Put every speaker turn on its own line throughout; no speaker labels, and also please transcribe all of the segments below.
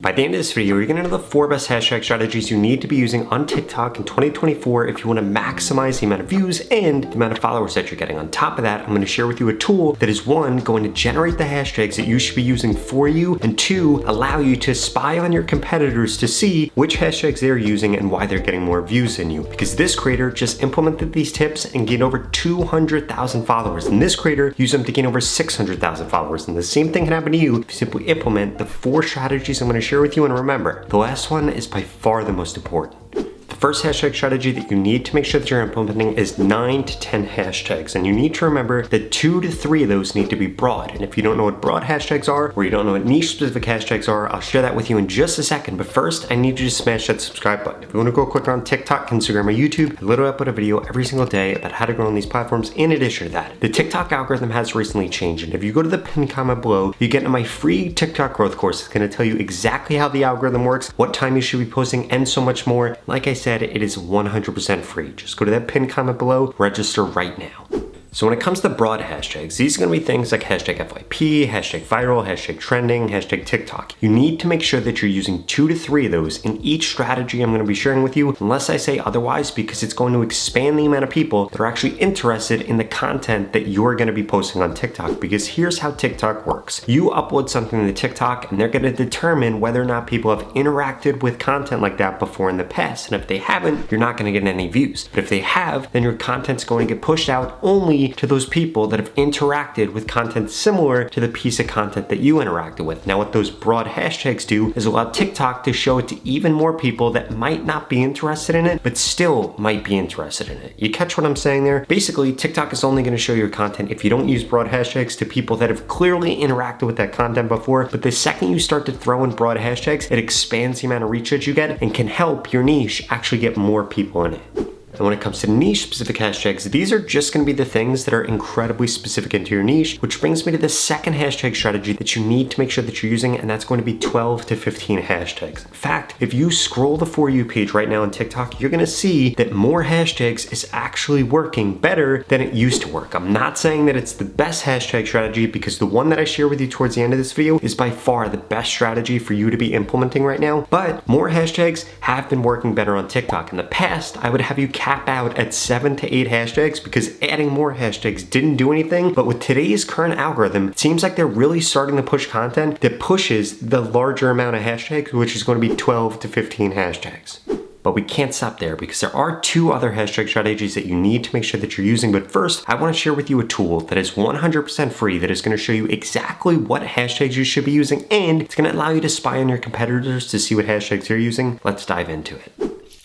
By the end of this video, you're going to know the 4 best hashtag strategies you need to be using on TikTok in 2024 if you want to maximize the amount of views and the amount of followers that you're getting. On top of that, I'm going to share with you a tool that is 1, going to generate the hashtags that you should be using for you, and 2, allow you to spy on your competitors to see which hashtags they're using and why they're getting more views than you. Because this creator just implemented these tips and gained over 200,000 followers, and this creator used them to gain over 600,000 followers. And the same thing can happen to you if you simply implement the 4 strategies I'm going to share with you. And remember, the last one is by far the most important. The first hashtag strategy that you need to make sure that you're implementing is 9 to 10 hashtags, and you need to remember that 2 to 3 of those need to be broad. And if you don't know what broad hashtags are, or you don't know what niche specific hashtags are, I'll share that with you in just a second. But first, I need you to smash that subscribe button. If you want to go quick on TikTok, Instagram, or YouTube, I literally upload a video every single day about how to grow on these platforms. In addition to that, the TikTok algorithm has recently changed, and if you go to the pinned comment below, you get into my free TikTok growth course. It's going to tell you exactly how the algorithm works, what time you should be posting, and so much more. Like I said, it is 100% free. Just go to that pinned comment below, register right now. So when it comes to broad hashtags, these are going to be things like hashtag FYP, hashtag viral, hashtag trending, hashtag TikTok. You need to make sure that you're using 2 to 3 of those in each strategy I'm going to be sharing with you, unless I say otherwise, because it's going to expand the amount of people that are actually interested in the content that you're going to be posting on TikTok. Because here's how TikTok works. You upload something to TikTok and they're going to determine whether or not people have interacted with content like that before in the past. And if they haven't, you're not going to get any views. But if they have, then your content's going to get pushed out only to those people that have interacted with content similar to the piece of content that you interacted with. Now, what those broad hashtags do is allow TikTok to show it to even more people that might not be interested in it, but still might be interested in it. You catch what I'm saying there? Basically, TikTok is only going to show your content if you don't use broad hashtags to people that have clearly interacted with that content before. But the second you start to throw in broad hashtags, it expands the amount of reach that you get and can help your niche actually get more people in it. And when it comes to niche specific hashtags, these are just going to be the things that are incredibly specific into your niche, which brings me to the second hashtag strategy that you need to make sure that you're using, and that's going to be 12 to 15 hashtags. In fact, if you scroll the For You page right now on TikTok, you're going to see that more hashtags is actually working better than it used to work. I'm not saying that it's the best hashtag strategy, because the one that I share with you towards the end of this video is by far the best strategy for you to be implementing right now, but more hashtags have been working better on TikTok. In the past, I would have you cap out at 7 to 8 hashtags because adding more hashtags didn't do anything. But with today's current algorithm, it seems like they're really starting to push content that pushes the larger amount of hashtags, which is going to be 12 to 15 hashtags. But we can't stop there, because there are 2 other hashtag strategies that you need to make sure that you're using. But first, I want to share with you a tool that is 100% free that is going to show you exactly what hashtags you should be using, and it's going to allow you to spy on your competitors to see what hashtags they're using. Let's dive into it.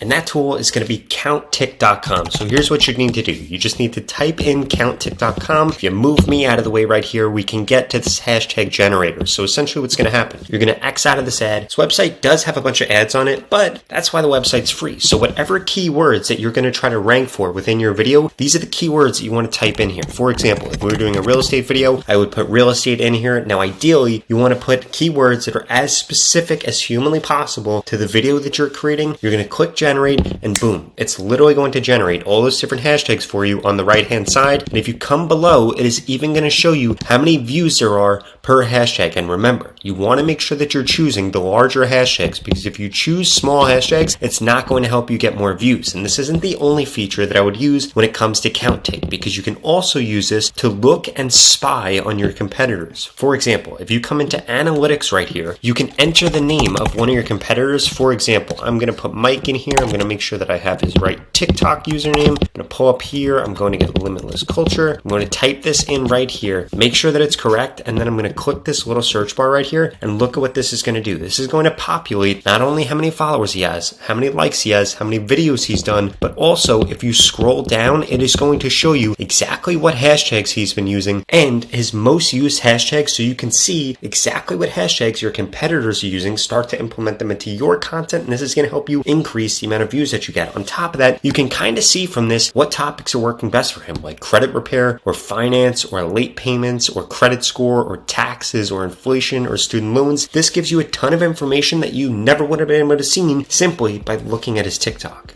And that tool is going to be CountTick.com. So here's what you need to do. You just need to type in CountTick.com. If you move me out of the way right here, we can get to this hashtag generator. So essentially what's going to happen, you're going to X out of this ad. This website does have a bunch of ads on it, but that's why the website's free. So whatever keywords that you're going to try to rank for within your video, these are the keywords that you want to type in here. For example, if we were doing a real estate video, I would put real estate in here. Now, ideally, you want to put keywords that are as specific as humanly possible to the video that you're creating. You're going to click generate, and boom, it's literally going to generate all those different hashtags for you on the right hand side. And if you come below, it is even going to show you how many views there are per hashtag. And remember, you want to make sure that you're choosing the larger hashtags, because if you choose small hashtags, it's not going to help you get more views. And this isn't the only feature that I would use when it comes to CountTick, because you can also use this to look and spy on your competitors. For example, if you come into analytics right here, you can enter the name of one of your competitors. For example, I'm going to put Mike in here. I'm going to make sure that I have his right TikTok username. I'm going to pull up here. I'm going to get Limitless Culture. I'm going to type this in right here. Make sure that it's correct. And then I'm going to click this little search bar right here and look at what this is going to do. This is going to populate not only how many followers he has, how many likes he has, how many videos he's done, but also if you scroll down, it is going to show you exactly what hashtags he's been using and his most used hashtags, so you can see exactly what hashtags your competitors are using, start to implement them into your content, and this is going to help you increase the amount of views that you get. On top of that, you can kind of see from this what topics are working best for him, like credit repair or finance or late payments or credit score or taxes or inflation or student loans. This gives you a ton of information that you never would have been able to see simply by looking at his TikTok.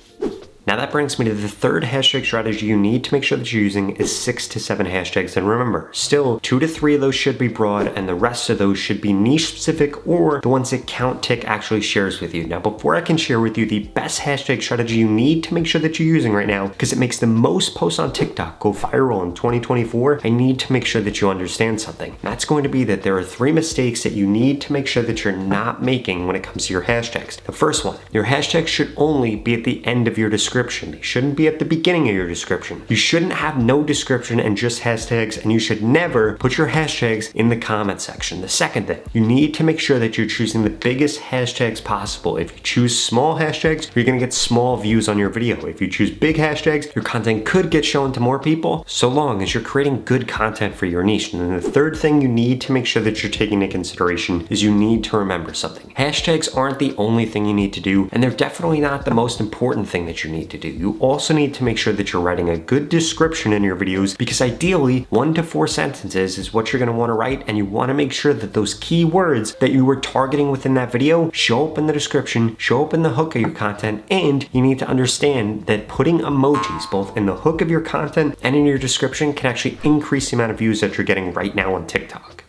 Now that brings me to the third hashtag strategy you need to make sure that you're using is 6 to 7 hashtags. And remember, still 2 to 3 of those should be broad and the rest of those should be niche specific or the ones that CountTick actually shares with you. Now, before I can share with you the best hashtag strategy you need to make sure that you're using right now, because it makes the most posts on TikTok go viral in 2024, I need to make sure that you understand something. And that's going to be that there are 3 mistakes that you need to make sure that you're not making when it comes to your hashtags. The first one, your hashtags should only be at the end of your description. They shouldn't be at the beginning of your description. You shouldn't have no description and just hashtags, and you should never put your hashtags in the comment section. The second thing, you need to make sure that you're choosing the biggest hashtags possible. If you choose small hashtags, you're gonna get small views on your video. If you choose big hashtags, your content could get shown to more people, so long as you're creating good content for your niche. And then the third thing you need to make sure that you're taking into consideration is you need to remember something. Hashtags aren't the only thing you need to do, and they're definitely not the most important thing that you need to do. You also need to make sure that you're writing a good description in your videos, because ideally 1 to 4 sentences is what you're going to want to write, and you want to make sure that those key words that you were targeting within that video show up in the description, show up in the hook of your content, and you need to understand that putting emojis both in the hook of your content and in your description can actually increase the amount of views that you're getting right now on TikTok.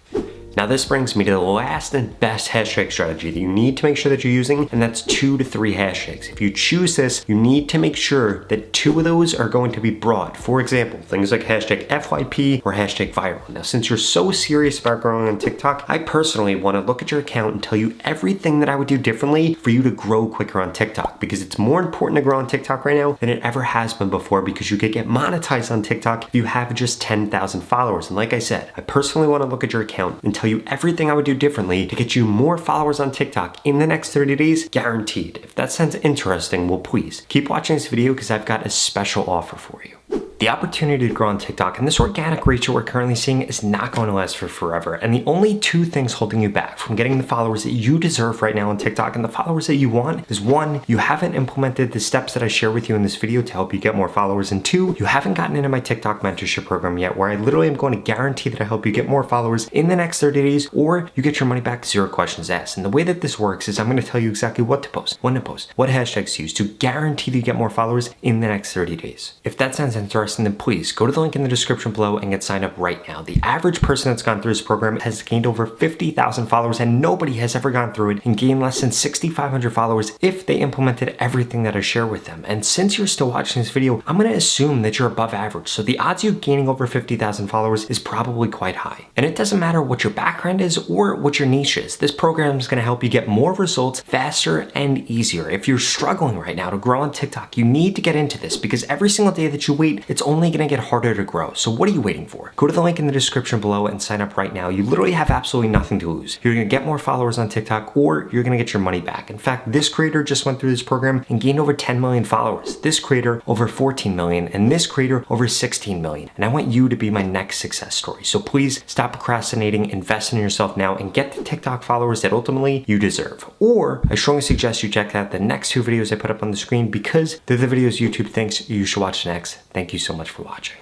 Now this brings me to the last and best hashtag strategy that you need to make sure that you're using, and that's 2 to 3 hashtags. If you choose this, you need to make sure that 2 of those are going to be broad. For example, things like hashtag FYP or hashtag viral. Now, since you're so serious about growing on TikTok, I personally want to look at your account and tell you everything that I would do differently for you to grow quicker on TikTok, because it's more important to grow on TikTok right now than it ever has been before, because you could get monetized on TikTok if you have just 10,000 followers. And like I said, I personally want to look at your account and tell you everything I would do differently to get you more followers on TikTok in the next 30 days, guaranteed. If that sounds interesting, well, please keep watching this video, because I've got a special offer for you. The opportunity to grow on TikTok and this organic reach that we're currently seeing is not going to last for forever. And the only 2 things holding you back from getting the followers that you deserve right now on TikTok and the followers that you want is 1, you haven't implemented the steps that I share with you in this video to help you get more followers, and 2, you haven't gotten into my TikTok mentorship program yet, where I literally am going to guarantee that I help you get more followers in the next 30 days, or you get your money back, 0 questions asked. And the way that this works is I'm going to tell you exactly what to post, when to post, what hashtags to use to guarantee that you get more followers in the next 30 days. If that sounds interesting, then please go to the link in the description below and get signed up right now. The average person that's gone through this program has gained over 50,000 followers, and nobody has ever gone through it and gained less than 6,500 followers if they implemented everything that I share with them. And since you're still watching this video, I'm going to assume that you're above average. So the odds of you gaining over 50,000 followers is probably quite high. And it doesn't matter what your background is or what your niche is. This program is going to help you get more results faster and easier. If you're struggling right now to grow on TikTok, you need to get into this, because every single day that you wait, it's only going to get harder to grow. So what are you waiting for? Go to the link in the description below and sign up right now. You literally have absolutely nothing to lose. You're going to get more followers on TikTok, or you're going to get your money back. In fact, this creator just went through this program and gained over 10 million followers. This creator over 14 million, and this creator over 16 million. And I want you to be my next success story. So please stop procrastinating, invest in yourself now, and get the TikTok followers that ultimately you deserve. Or I strongly suggest you check out the next 2 videos I put up on the screen, because they're the videos YouTube thinks you should watch next. Thank you so much for watching.